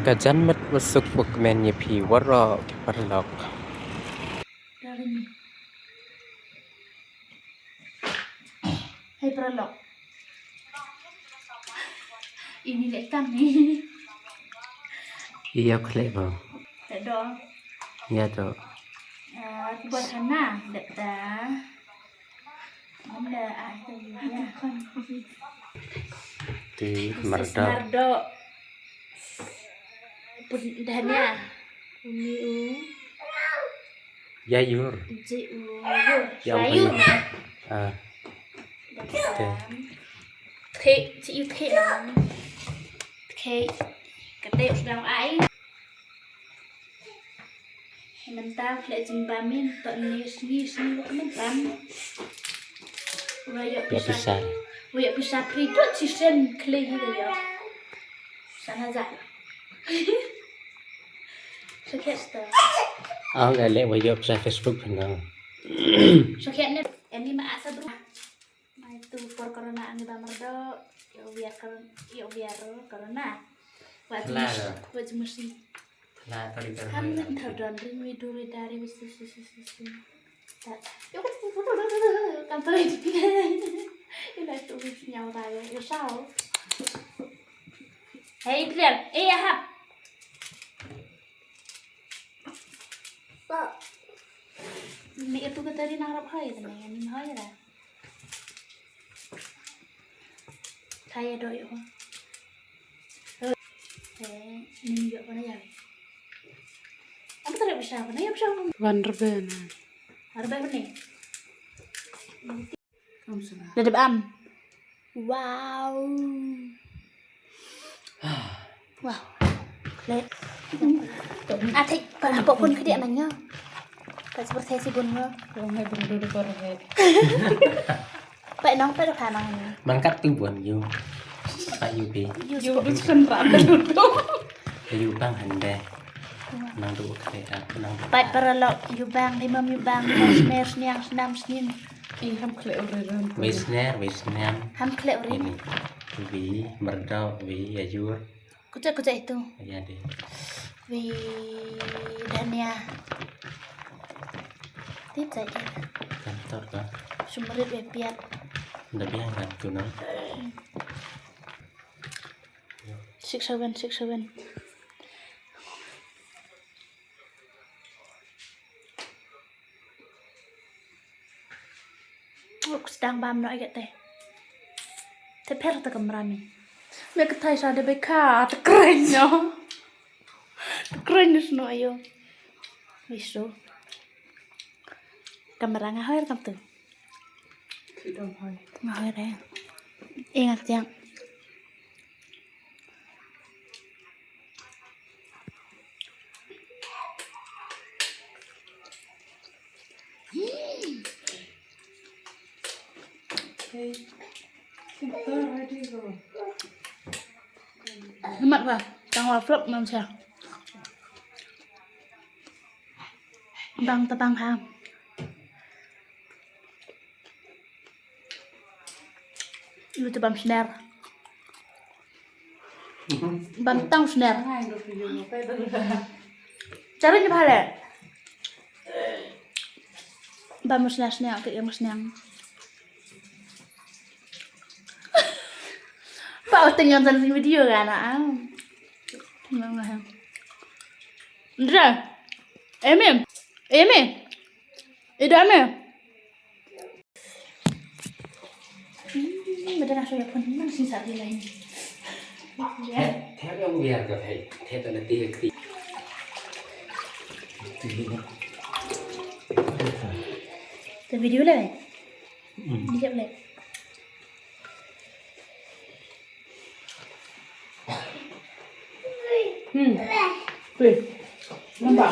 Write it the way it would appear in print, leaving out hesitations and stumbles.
Kajan mat masuk Pokemon nyepi warok parlok. Hai prolog. Ini lekam nih. Iya klep bang. Tak dong. Iya dok. Buat Hana, data. Anda itu ya kan. Di merda. Nardo. Pun dahnya. Umi u. Yayur. J u. Sayur. Thế chị yêu thế lắm. Thế cái tệ đang ấy. Mình tao lại chừng ba miên tận ni mình bám. Ya bisa. Vậy bisa prito chỉ xem clay hay là sana dạ. Sao khét tờ. Gak lek wajib saya Facebook benar. Sao khét này em đi mà asa bro. Mai tu por corona ani ba merdo. Ya biar corona. Wajib mesti. Lah tadi kan. Ham thở đòn ring video dari wis. Yo kan tôi cái này tụi mình nhau tài rồi sao? Hey Adrian, hap. Mẹ itu ke tadi narap hai temen ini hai lah. Saya doi ho. Ini juga mana ya? Apa tadi bisa apa? Ya bisa. Wonderben. Harba nih. Dadap am. Wow. Wow. Lihat. Atik, apapun ke dia nanya. Pak seperti si bunga. Rumah berdua korhe. Pak nong pak depan nong. Mangkat tu buan you. Pak you be. You bukan rada duduk. You bang hande. Nang tu kereta nang. Pak peralok yubang di mam yubang mer sniang senam snin. Ham kle ureran. Wisner. Ham klek uri. Ini. Wi merda wi yayur. Kucak itu. Ya deh. Wi dania. Tip saja. Kantor kan. Sumberit we piat. Ndak yang kan tu nang. 6-7. Sedang bam nói gak teh. Teper ta kamera ni. Me ketai sa de beka keren yo. Keren is no ayo. Wiso. Kamera ngahoir kam tu. Tidak hai. Ngahoir ya. Ingat yang Hey. Kita ready go. Hemat ba? Tang flop mam sia. Bang tabang ham. Lu bam snare. Bam tang snare. Hai do video no pe dah. Caranya bale. Bam snare ke yang snare. Pak tinggal nonton video kan ah. Nggak. Ndra. Eme. Ida eme. Betul nak saya pun mana sih saat ini. Theo ông biar ke thầy. Theo tận ti kri. Te video lah. Dijak boleh. Please. Nampak.